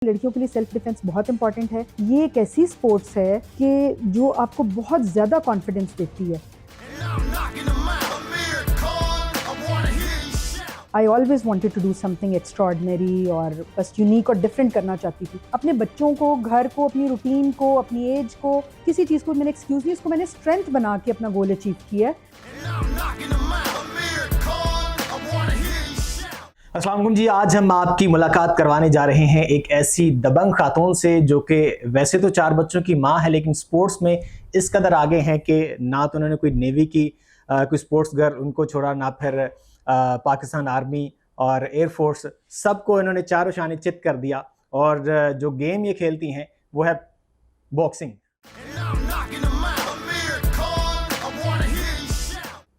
लड़कियों के लिए सेल्फ डिफेंस बहुत इंपॉर्टेंट है। ये एक ऐसी स्पोर्ट्स है कि जो आपको बहुत ज़्यादा कॉन्फिडेंस देती है। I always wanted to do something extraordinary और बस यूनिक और डिफरेंट करना चाहती थी। अपने बच्चों को, घर को, अपनी रूटीन को, अपनी एज को, किसी चीज़ को मैंने एक्सक्यूज नहीं, उसको मैंने स्ट्रेंथ बना के अपना गोल अचीव किया है। अस्सलाम वालेकुम जी, आज हम आपकी मुलाकात करवाने जा रहे हैं एक ऐसी दबंग खातून से जो कि वैसे तो 4 बच्चों की माँ है, लेकिन स्पोर्ट्स में इस कदर आगे हैं कि ना तो उन्होंने कोई नेवी की कोई स्पोर्ट्स गर्ल उनको छोड़ा, ना फिर पाकिस्तान आर्मी और एयरफोर्स, सबको इन्होंने चारों शाने चित कर दिया। और जो गेम ये खेलती हैं वो है बॉक्सिंग।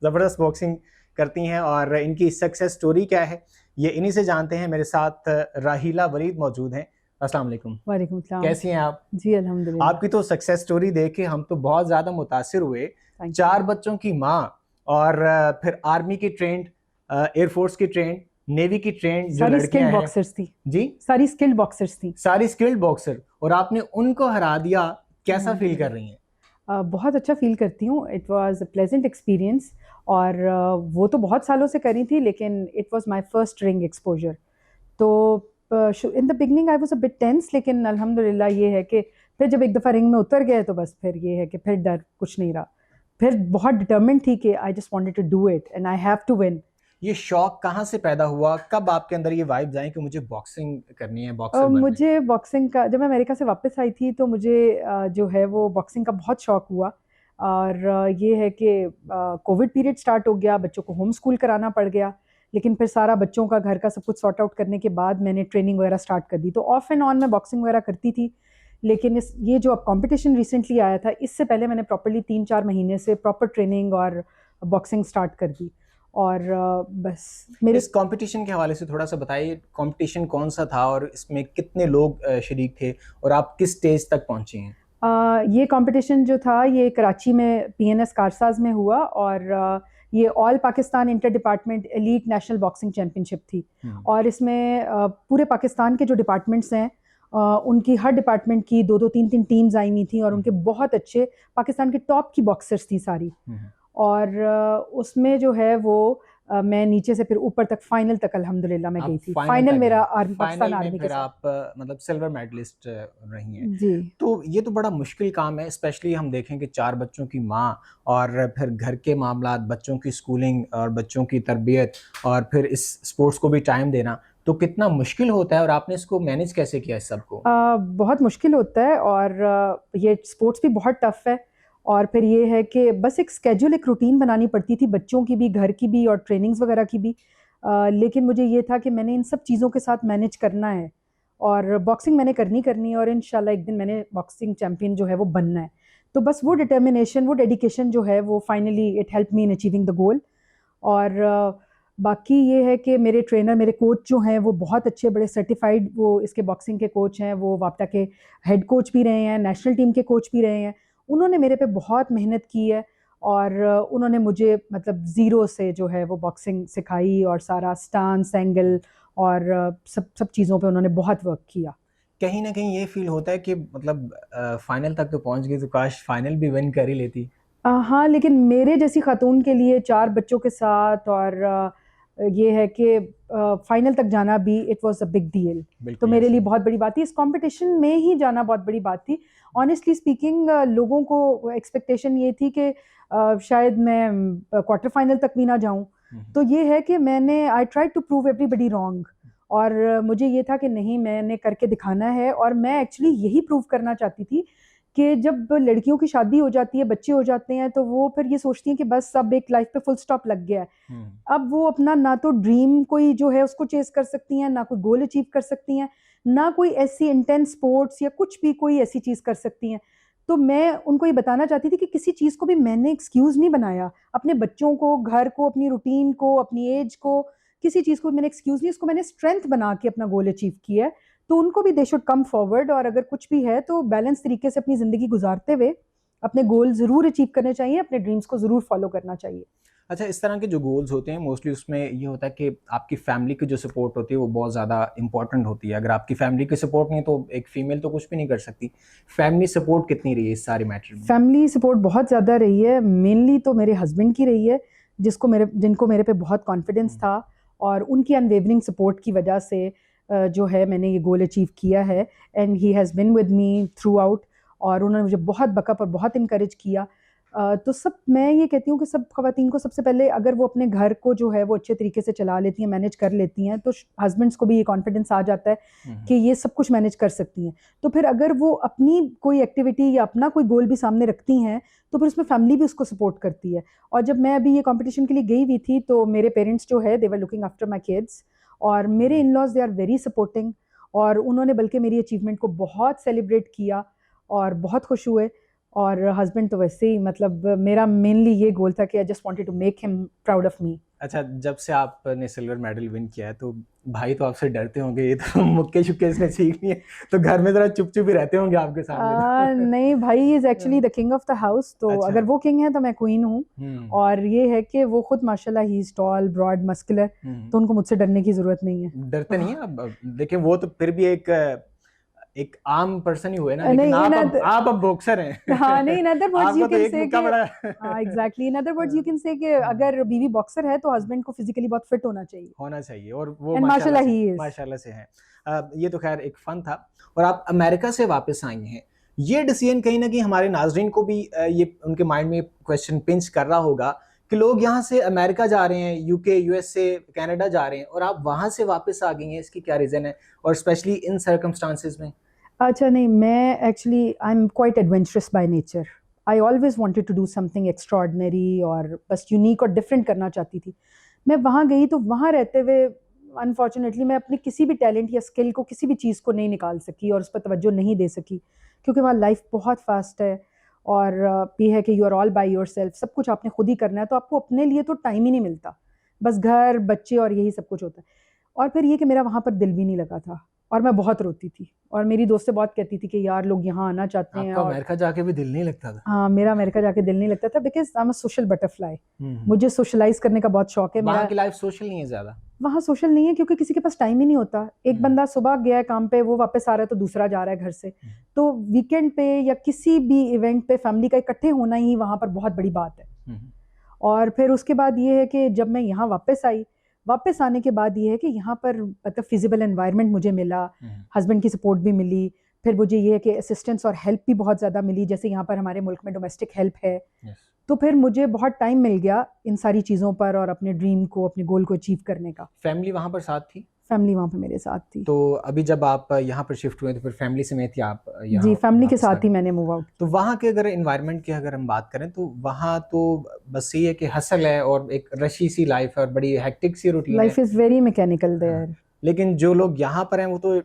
ज़बरदस्त बॉक्सिंग करती हैं और इनकी सक्सेस स्टोरी क्या है ये इन्हीं से जानते हैं। मेरे साथ राहिला वलीद मौजूद हैं। अस्सलाम वालेकुम। वालेकुम सलाम। कैसी हैं आप? जी अल्हम्दुलिल्लाह। आपकी तो सक्सेस स्टोरी देख के हम तो बहुत ज़्यादा मुतासिर हुए। 4 बच्चों की माँ और फिर आर्मी की ट्रेंड, एयरफोर्स की ट्रेंड, नेवी की ट्रेंड, जो लड़कियां हैं बॉक्सर्स थी जी, सारी स्किल्ड बॉक्सर्स थी, सारी स्किल्ड बॉक्सर, और आपने उनको हरा दिया। कैसा फील कर रही हैं? बहुत अच्छा फील करती हूँ। It was a pleasant experience और वो तो बहुत सालों से करी थी, लेकिन it was my first ring exposure. तो in the beginning I was a bit tense, लेकिन अल्हम्दुलिल्लाह ये है कि फिर जब एक दफ़ा रिंग में उतर गए तो बस फिर ये है कि फिर डर कुछ नहीं रहा। फिर बहुत डिटर्मिन्ड थी कि I just wanted to do it and I have to win. ये शौक कहाँ से पैदा हुआ? कब आपके अंदर ये वाइब्स आई कि मुझे बॉक्सिंग करनी है, बॉक्सर बनना है? मुझे बॉक्सिंग का, जब मैं अमेरिका से वापस आई थी तो मुझे जो है वो बॉक्सिंग का बहुत शौक हुआ। और ये है कि कोविड पीरियड स्टार्ट हो गया, बच्चों को होम स्कूल कराना पड़ गया, लेकिन फिर सारा बच्चों का, घर का सब कुछ सॉर्ट आउट करने के बाद मैंने ट्रेनिंग वगैरह स्टार्ट कर दी। तो ऑफ एंड ऑन मैं बॉक्सिंग वगैरह करती थी, लेकिन ये जो अब कॉम्पिटिशन रिसेंटली आया था, इससे पहले मैंने प्रॉपरली 3-4 महीने से प्रॉपर ट्रेनिंग और बॉक्सिंग स्टार्ट कर दी। और बस मेरे इस कंपटीशन के हवाले से थोड़ा सा बताइए, कंपटीशन कौन सा था और इसमें कितने लोग शरीक थे और आप किस स्टेज तक पहुंची हैं? ये कंपटीशन जो था ये कराची में PNS कारसाज में हुआ और ये all Pakistan inter department elite national boxing championship थी। और इसमें पूरे पाकिस्तान के जो डिपार्टमेंट्स हैं उनकी हर डिपार्टमेंट की 2-2, 3-3 टीम्स आई हुई थी और उनके बहुत अच्छे पाकिस्तान के टॉप की बॉक्सर्स थी सारी। और उसमें जो है वो मैं नीचे से फिर ऊपर तक, फाइनल तक अल्हम्दुलिल्लाह मैं गई थी। फाइनल मेरा पाकिस्तान आर्मी के फिर साथ। आप मतलब सिल्वर मेडलिस्ट रही हैं जी। तो ये तो बड़ा मुश्किल काम है, स्पेशली हम देखें कि 4 बच्चों की माँ और फिर घर के मामलात, बच्चों की स्कूलिंग और बच्चों की तरबियत और फिर इस स्पोर्ट्स को भी टाइम देना, तो कितना मुश्किल होता है और आपने इसको मैनेज कैसे किया इस सबको? बहुत मुश्किल होता है और ये स्पोर्ट्स भी बहुत टफ है। और फिर ये है कि बस एक स्केड्यूल, एक रूटीन बनानी पड़ती थी, बच्चों की भी, घर की भी और ट्रेनिंग्स वगैरह की भी। लेकिन मुझे ये था कि मैंने इन सब चीज़ों के साथ मैनेज करना है और बॉक्सिंग मैंने करनी है और इंशाल्लाह एक दिन मैंने बॉक्सिंग चैम्पियन जो है वो बनना है। तो बस वो डिटर्मिनेशन, वो डेडिकेशन जो है वो finally it help me in achieving the गोल। और बाकी ये है कि मेरे ट्रेनर, मेरे कोच जो हैं वो बहुत अच्छे, बड़े सर्टिफाइड वो इसके बॉक्सिंग के कोच हैं। वो वापटा के हेड कोच भी रहे हैं, नेशनल टीम के कोच भी रहे हैं। उन्होंने मेरे पे बहुत मेहनत की है और उन्होंने मुझे मतलब ज़ीरो से जो है वो बॉक्सिंग सिखाई और सारा स्टांस, एंगल और सब चीज़ों पे उन्होंने बहुत वर्क किया। कहीं ना कहीं ये फील होता है कि मतलब फाइनल तक तो पहुंच गई, तो काश फाइनल भी विन कर ही लेती। हाँ, लेकिन मेरे जैसी खातून के लिए 4 बच्चों के साथ और ये है कि फाइनल तक जाना भी it was a big deal. तो मेरे लिए बहुत बड़ी बात थी, इस कंपटीशन में ही जाना बहुत बड़ी बात थी। ऑनेस्टली स्पीकिंग लोगों को एक्सपेक्टेशन ये थी कि शायद मैं क्वार्टर फाइनल तक भी ना जाऊं। तो ये है कि मैंने I tried to prove everybody wrong और मुझे ये था कि नहीं, मैंने करके दिखाना है। और मैं एक्चुअली यही प्रूव करना चाहती थी कि जब लड़कियों की शादी हो जाती है, बच्चे हो जाते हैं, तो वो फिर ये सोचती हैं कि बस अब एक लाइफ पे फुल स्टॉप लग गया है। अब वो अपना ना तो ड्रीम कोई जो है उसको चेस कर सकती हैं, ना कोई गोल अचीव कर सकती हैं, ना कोई ऐसी इंटेंस स्पोर्ट्स या कुछ भी कोई ऐसी चीज़ कर सकती हैं। तो मैं उनको ये बताना चाहती थी कि किसी चीज़ को भी मैंने एक्सक्यूज़ नहीं बनाया। अपने बच्चों को, घर को, अपनी रूटीन को, अपनी एज को, किसी चीज़ को मैंने एक्सक्यूज़ नहीं, उसको मैंने स्ट्रेंथ बना के अपना गोल अचीव किया है। तो उनको भी दे शुड कम फॉरवर्ड और अगर कुछ भी है तो बैलेंस तरीके से अपनी ज़िंदगी गुजारते हुए अपने गोल ज़रूर अचीव करने चाहिए, अपने ड्रीम्स को ज़रूर फॉलो करना चाहिए। अच्छा, इस तरह के जो गोल्स होते हैं मोस्टली उसमें ये होता है कि आपकी फैमिली की जो सपोर्ट होती है वो बहुत ज़्यादा इंपॉर्टेंट होती है। अगर आपकी फैमिली की सपोर्ट नहीं तो एक फीमेल तो कुछ भी नहीं कर सकती। फैमिली सपोर्ट कितनी रही है इस सारे मैटर में? फैमिली सपोर्ट बहुत ज़्यादा रही है, मेनली तो मेरे हस्बैंड की रही है, जिनको मेरे पे बहुत कॉन्फिडेंस था, और उनकी अनवेवरिंग सपोर्ट की वजह से जो है मैंने ये गोल अचीव किया है। And he has been with me through out, और उन्होंने मुझे बहुत बकअप और बहुत इनकरेज किया। तो मैं ये कहती हूँ कि सब ख़वातीन को सबसे पहले, अगर वो अपने घर को जो है वो अच्छे तरीके से चला लेती हैं, मैनेज कर लेती हैं, तो हस्बैंड्स को भी ये कॉन्फिडेंस आ जाता है कि ये सब कुछ मैनेज कर सकती हैं। तो फिर अगर वो अपनी कोई एक्टिविटी या अपना कोई गोल भी सामने रखती हैं तो फिर उसमें फैमिली भी उसको सपोर्ट करती है। और जब मैं अभी ये कंपटीशन के लिए गई हुई थी तो मेरे पेरेंट्स जो है they were looking after my kids, और मेरे in laws they are very supporting, और उन्होंने बल्कि मेरी अचीवमेंट को बहुत सेलिब्रेट किया और बहुत खुश हुए। और हस्बैंड तो वैसे ही, मतलब मेरा मेनली ये गोल था कि I just wanted to make him proud of me. अच्छा, जब से आपने सिल्वर मेडल विन किया है तो भाई तो आपसे डरते होंगे, ये तो मुक्के शुक्के इसने सीख लिए, तो घर में जरा चुप चुप ही रहते होंगे आपके सामने। नहीं, भाई is actually the king of the house, तो अच्छा। अगर वो किंग है तो मैं क्वीन हूँ। और ये है कि वो खुद माशाल्लाह ही इज टॉल, ब्रॉड, मस्कुलर, तो उनको मुझसे डरने की जरूरत नहीं है। डरते नहीं है अब देखिए, वो तो फिर भी एक आम पर्सन ही हुए ना, नहीं, लेकिन आप अब बॉक्सर हैं। हाँ, नहीं, इन अदर वर्ड्स यू आपका तो कैन एक से मुक्का बड़ा हाँ exactly, in other words you can say कि अगर बीवी बॉक्सर है तो हस्बैंड को फिजिकली बहुत फिट होना चाहिए, और वो एंड माशाल्लाह ही इज। माशाल्लाह से है। ये तो खैर एक फन था। और आप अमेरिका से वापस आई हैं, ये डिसीजन कहीं ना कहीं हमारे नाजरीन को भी ये उनके माइंड में क्वेश्चन पिंच कर रहा होगा कि लोग यहाँ से अमेरिका जा रहे हैं, यूके, यूएसए, कनाडा जा रहे हैं, और आप वहाँ से वापस आ गई हैं, इसकी क्या रीज़न है, और स्पेशली इन सर्कमस्टांसिस में? अच्छा, नहीं, मैं actually I am quite adventurous by nature. I always wanted to do something extraordinary और बस यूनिक और डिफरेंट करना चाहती थी। मैं वहाँ गई तो वहाँ रहते हुए अनफॉर्चुनेटली मैं अपने किसी भी टैलेंट या स्किल को, किसी भी चीज़ को नहीं निकाल सकी और उस पर तवज्जो नहीं दे सकी, क्योंकि वहाँ लाइफ बहुत फास्ट है, और ये है कि you are all by yourself, सब कुछ आपने खुद ही करना है, तो आपको अपने लिए तो टाइम ही नहीं मिलता, बस घर, बच्चे और यही सब कुछ होता है। और फिर ये कि मेरा वहाँ पर दिल भी नहीं लगा था, और मैं बहुत रोती थी, और मेरी दोस्तें बहुत कहती थी कि यार लोग यहाँ आना चाहते हैं। आपका अमेरिका जाके भी दिल नहीं लगता था? हाँ, मेरा अमेरिका जाके दिल नहीं लगता था, because I am a social butterfly. मुझे सोशलाइज करने का बहुत शौक है। वहाँ की लाइफ सोशल नहीं है ज्यादा? वहाँ सोशल नहीं है क्योंकि किसी के पास टाइम ही नहीं होता। एक बंदा सुबह गया है काम पे, वो वापस आ रहा है तो दूसरा जा रहा है घर से, तो वीकेंड पे या किसी भी इवेंट पे फैमिली का इकट्ठे होना ही वहाँ पर बहुत बड़ी बात है। और फिर उसके बाद ये है कि जब मैं यहाँ वापस आने के बाद ये है कि यहाँ पर मतलब फिजिबल एनवायरनमेंट मुझे मिला, हस्बैंड की सपोर्ट भी मिली, फिर मुझे ये है कि असिस्टेंस और हेल्प भी बहुत ज़्यादा मिली, जैसे यहाँ पर हमारे मुल्क में डोमेस्टिक हेल्प है। तो फिर मुझे बहुत टाइम मिल गया इन सारी चीज़ों पर और अपने ड्रीम को, अपने गोल को अचीव करने का। फैमिली वहाँ पर साथ थी? फैमिली वहाँ पे मेरे साथ थी। तो अभी जब आप यहाँ पर शिफ्ट हुए तो फिर फैमिली समेत ही आप यहाँ? जी, फैमिली के साथ ही मैंने मूव आउट। तो वहाँ के अगर एनवायरनमेंट की अगर हम बात करें तो वहाँ तो बस ये है कि हसल है और एक रशी सी लाइफ है और बड़ी हेक्टिक सी रूटीन है। Life is very mechanical there. लेकिन जो लोग यहाँ पर हैं वो तो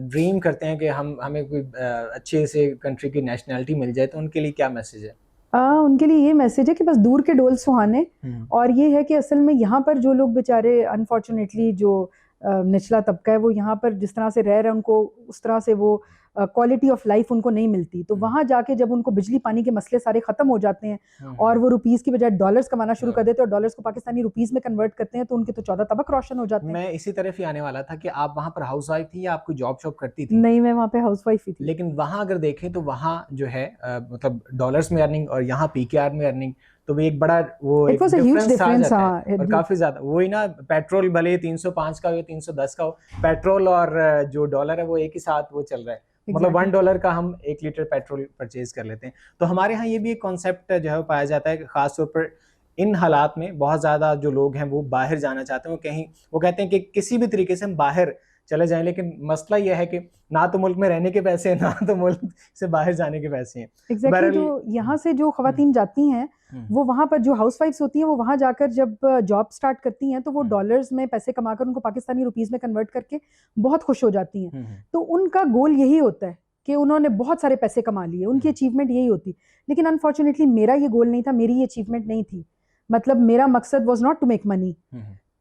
ड्रीम करते हैं कि हमें कोई अच्छे से कंट्री की नेशनैलिटी मिल जाए, तो उनके लिए क्या मैसेज है? उनके लिए ये मैसेज है कि बस दूर के डोल सुहाने। और ये है कि असल में यहाँ पर जो लोग बेचारे अनफॉर्चुनेटली जो निचला तबका है, वो यहाँ पर जिस तरह से रह रहे हैं उनको उस तरह से वो क्वालिटी ऑफ लाइफ उनको नहीं मिलती। तो वहाँ जाके जब उनको बिजली पानी के मसले सारे ख़त्म हो जाते हैं और वो रुपीज़ की बजाय डॉलर्स कमाना शुरू कर देते हैं और डॉलर्स को पाकिस्तानी रुपीज़ में कन्वर्ट करते हैं, तो उनके तो 14 तबक रोशन हो जाते हैं। मैं इसी तरफ ही आने वाला था कि आप वहाँ पर हाउस वाइफ थी या आप कोई जॉब शॉप करती थी? नहीं, मैं वहाँ पे हाउस वाइफ ही थी। लेकिन वहाँ अगर देखें तो वहाँ जो है मतलब डॉलर्स में अर्निंग और यहाँ पीकेआर में अर्निंग, तो वो एक बड़ा वो It was a huge difference, और काफी ज्यादा। वही ना, पेट्रोल भले 305 का हो 310 का हो, पेट्रोल और जो डॉलर है वो एक ही साथ वो चल रहा है। मतलब $1 का हम 1 लीटर पेट्रोल परचेज कर लेते हैं। तो हमारे यहाँ ये भी एक कॉन्सेप्ट जो है पाया जाता है कि खासतौर पर इन हालात में बहुत ज्यादा जो लोग हैं वो बाहर जाना चाहते हैं, वो कहते हैं कि किसी भी तरीके से हम बाहर चले जाएं, लेकिन मसला यह है कि ना तो मुल्क में रहने के पैसे हैं, ना तो मुल्क से बाहर जाने के पैसे हैं। एग्जैक्टली। तो यहाँ से जो खवातीन जाती हैं वो वहाँ पर जो हाउस वाइफ्स होती हैं वो वहाँ जाकर जब जॉब स्टार्ट करती हैं तो वो डॉलर्स में पैसे कमाकर उनको पाकिस्तानी रुपीस में कन्वर्ट करके बहुत खुश हो जाती हैं। तो उनका गोल यही होता है कि उन्होंने बहुत सारे पैसे कमा लिए, उनकी अचीवमेंट यही होती। लेकिन अनफॉर्चुनेटली मेरा ये गोल नहीं था, मेरी ये अचीवमेंट नहीं थी। मतलब मेरा मकसद was not to make money.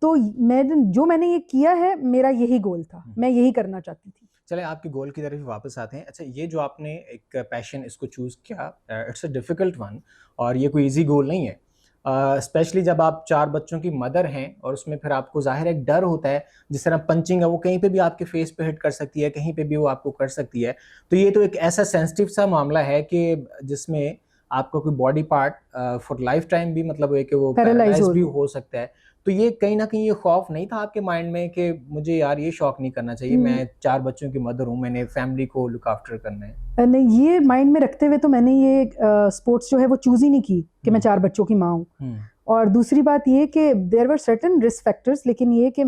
तो मैंने ये किया है, मेरा यही गोल था, मैं यही करना चाहती थी। चले आपके गोल की तरफ वापस आते हैं। अच्छा, ये जो आपने एक पैशन इसको चूज किया, इट्स अ डिफिकल्ट वन और ये कोई इजी गोल नहीं है। स्पेशली जब आप 4 बच्चों की मदर हैं और उसमें फिर आपको ज़ाहिर एक डर होता है, जिस तरह पंचिंग है वो कहीं पे भी आपके फेस पे हिट कर सकती है, कहीं पे भी वो आपको कर सकती है। तो ये तो एक ऐसा सेंसिटिव सा मामला है कि जिसमें आपका कोई body part for life time भी मतलब है कि वो पैरालाइज भी हो सकता है। तो ये कहीं न कहीं ये खौफ नहीं था आपके माइंड में कि मुझे यार ये शौक नहीं करना चाहिए, मैं 4 बच्चों की मदर हूँ, मैंने फैमिली को लुक आफ्टर करना है? नहीं, ये माइंड में रखते हुए तो मैंने ये स्पोर्ट्स जो है वो चूज़ ही नहीं की कि मैं 4 बच्चों की माँ हूँ। और दूसरी बात ये कि there were certain risk factors, लेकिन ये कि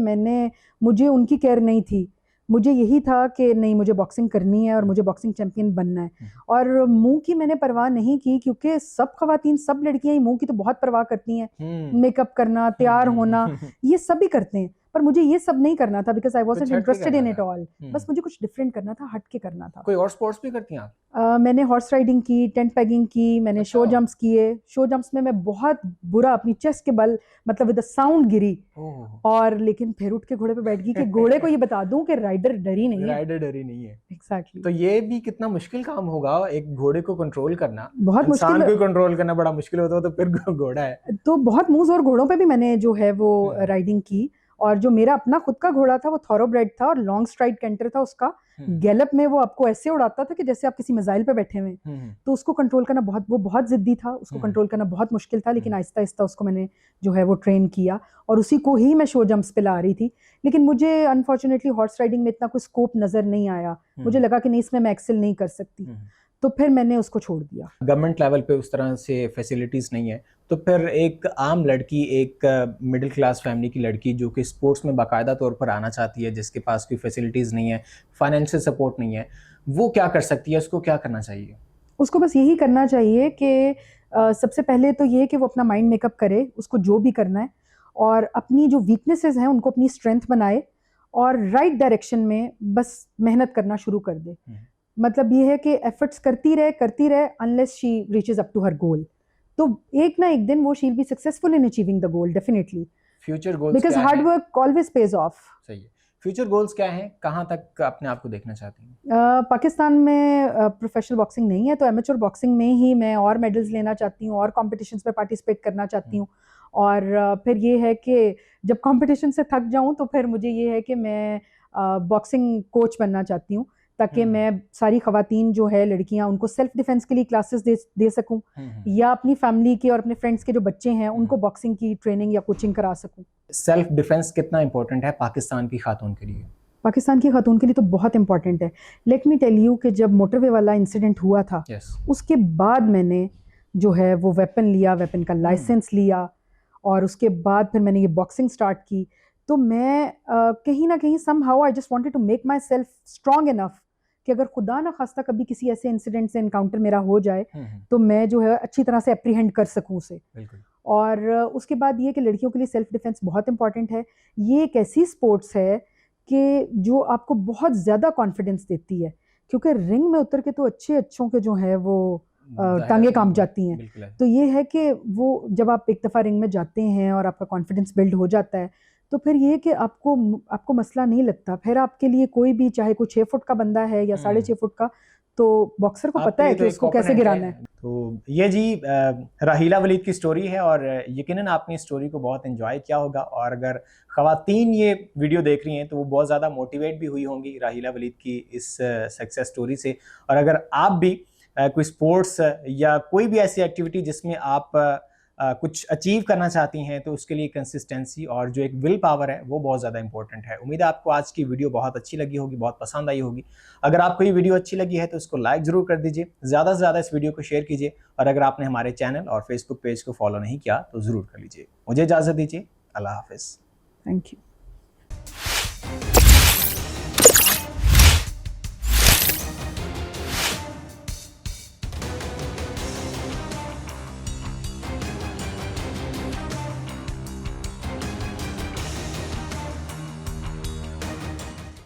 मुझे उनकी केयर नहीं थी। मुझे यही था कि नहीं, मुझे बॉक्सिंग करनी है और मुझे बॉक्सिंग चैंपियन बनना है। और मुँह की मैंने परवाह नहीं की, क्योंकि सब ख़वातीन, सब लड़कियाँ मुँह की तो बहुत परवाह करती हैं। मेकअप करना, तैयार होना, ये सभी करते हैं। पर मुझे ये सब नहीं करना था, because I wasn't interested in it all. बस मुझे कुछ डिफरेंट करना था, हट के करना था। कोई और स्पोर्ट्स भी करती हैं आप? मैंने हॉर्स राइडिंग की, टेंट पैगिंग की, मैंने शो जंप्स किए। शो जंप्स में मैं बहुत बुरा अपनी चेस्ट के बल मतलब विद द साउंड गिरी, और लेकिन फिर उठ के घोड़े पे बैठ गई कि घोड़े को ये बता दूं कि राइडर डरी नहीं है। राइडर डरी नहीं है, एग्जैक्टली। तो ये भी कितना मुश्किल काम होगा, एक घोड़े को कंट्रोल करना। बहुत मुश्किल, इंसान को कंट्रोल करना बड़ा मुश्किल होता है, तो फिर घोड़ा है। तो बहुत मूव्स और घोड़ों पे भी मैंने जो है वो राइडिंग की। और जो मेरा अपना खुद का घोड़ा था वो थॉरोब्रेड था और लॉन्ग स्ट्राइड कैंटर था उसका। गैलप में वो आपको ऐसे उड़ाता था कि जैसे आप किसी मिसाइल पे बैठे हुए। तो उसको कंट्रोल करना वो बहुत जिद्दी था, उसको कंट्रोल करना बहुत मुश्किल था। लेकिन आहिस्ता आहिस्ता उसको मैंने जो है वो ट्रेन किया और उसी को ही मैं शो जंप्स पे ला रही थी। लेकिन मुझे अनफॉर्चुनेटली हॉर्स राइडिंग में इतना कोई स्कोप नजर नहीं आया। मुझे लगा कि नहीं, इसमें मैं एक्सेल नहीं कर सकती, तो फिर मैंने उसको छोड़ दिया। गवर्नमेंट लेवल पे उस तरह से फैसिलिटीज़ नहीं है, तो फिर एक आम लड़की, एक मिडिल क्लास फैमिली की लड़की जो कि स्पोर्ट्स में बाकायदा तौर पर आना चाहती है, जिसके पास कोई फैसिलिटीज़ नहीं है, फाइनेंशियल सपोर्ट नहीं है, वो क्या कर सकती है? उसको क्या करना चाहिए? उसको बस यही करना चाहिए कि सबसे पहले तो ये कि वो अपना माइंड मेकअप करे, उसको जो भी करना है, और अपनी जो वीकनेसेस हैं उनको अपनी स्ट्रेंथ बनाए और राइट डायरेक्शन में बस मेहनत करना शुरू कर दे। मतलब ये है कि एफर्ट्स करती रहे unless she reaches up to her goal. तो एक ना एक दिन वो she will be successful in achieving the goal, definitely. Future goals because hard work always pays off. सही है। फ्यूचर गोल्स क्या हैं? कहाँ तक अपने आप को देखना चाहती हैं? पाकिस्तान में प्रोफेशनल बॉक्सिंग नहीं है, तो एमेच्योर बॉक्सिंग में ही मैं और मेडल्स लेना चाहती हूँ और कॉम्पिटिशन्स में पार्टिसिपेट करना चाहती हूँ। और फिर ये है कि जब कॉम्पिटिशन से थक जाऊँ तो फिर मुझे ये है कि मैं बॉक्सिंग कोच बनना चाहती हूँ, ताकि मैं सारी खवातीन जो है लड़कियां, उनको सेल्फ डिफेंस के लिए क्लासेस दे सकूं, या अपनी फैमिली के और अपने फ्रेंड्स के जो बच्चे हैं उनको बॉक्सिंग की ट्रेनिंग या कोचिंग करा सकूं। सेल्फ डिफेंस कितना इंपॉर्टेंट है पाकिस्तान की खातून के लिए? पाकिस्तान की खातून के लिए तो बहुत इंपॉर्टेंट है। लेट मी टेल यू कि जब मोटरवे वाला इंसिडेंट हुआ था, उसके बाद मैंने जो है वो वेपन लिया, वेपन का लाइसेंस लिया, और उसके बाद फिर मैंने ये बॉक्सिंग स्टार्ट की। तो मैं कहीं ना कहीं somehow I just wanted to make myself strong enough कि अगर खुदा ना खास्ता कभी किसी ऐसे इंसिडेंट से इनकाउंटर मेरा हो जाए तो मैं जो है अच्छी तरह से एप्रीहेंड कर सकूं उसे। और उसके बाद ये कि लड़कियों के लिए सेल्फ डिफेंस बहुत इंपॉर्टेंट है। ये एक ऐसी स्पोर्ट्स है कि जो आपको बहुत ज़्यादा कॉन्फिडेंस देती है, क्योंकि रिंग में उतर के तो अच्छों के जो है वो टांगे कांप जाती हैं। तो ये है कि वो जब आप एक दफ़ा रिंग में जाते हैं और आपका कॉन्फिडेंस बिल्ड हो जाता है, तो फिर ये कि आपको मसला नहीं लगता। फिर आपके लिए कोई भी, चाहे कोई 6 फुट का बंदा है या 6.5 फुट का, तो बॉक्सर को पता है कि उसको कैसे गिराना है। तो ये जी राहीला वलीद की स्टोरी है, और यकीनन आपने इस स्टोरी को बहुत एंजॉय किया होगा। और अगर ख़वातीन ये वीडियो देख रही हैं तो वो बहुत ज़्यादा मोटिवेट भी हुई होंगी राहीला वलीद की इस सक्सेस स्टोरी से। और अगर आप भी कोई स्पोर्ट्स या कोई भी ऐसी एक्टिविटी जिसमें आप कुछ अचीव करना चाहती हैं, तो उसके लिए कंसिस्टेंसी और जो एक विल पावर है वो बहुत ज़्यादा इंपॉर्टेंट है। उम्मीद है आपको आज की वीडियो बहुत अच्छी लगी होगी, बहुत पसंद आई होगी। अगर आपको ये वीडियो अच्छी लगी है तो इसको लाइक ज़रूर कर दीजिए, ज़्यादा से ज़्यादा इस वीडियो को शेयर कीजिए, और अगर आपने हमारे चैनल और फेसबुक पेज को फॉलो नहीं किया तो ज़रूर कर लीजिए। मुझे इजाज़त दीजिए, अल्लाह हाफिज़। Thank you.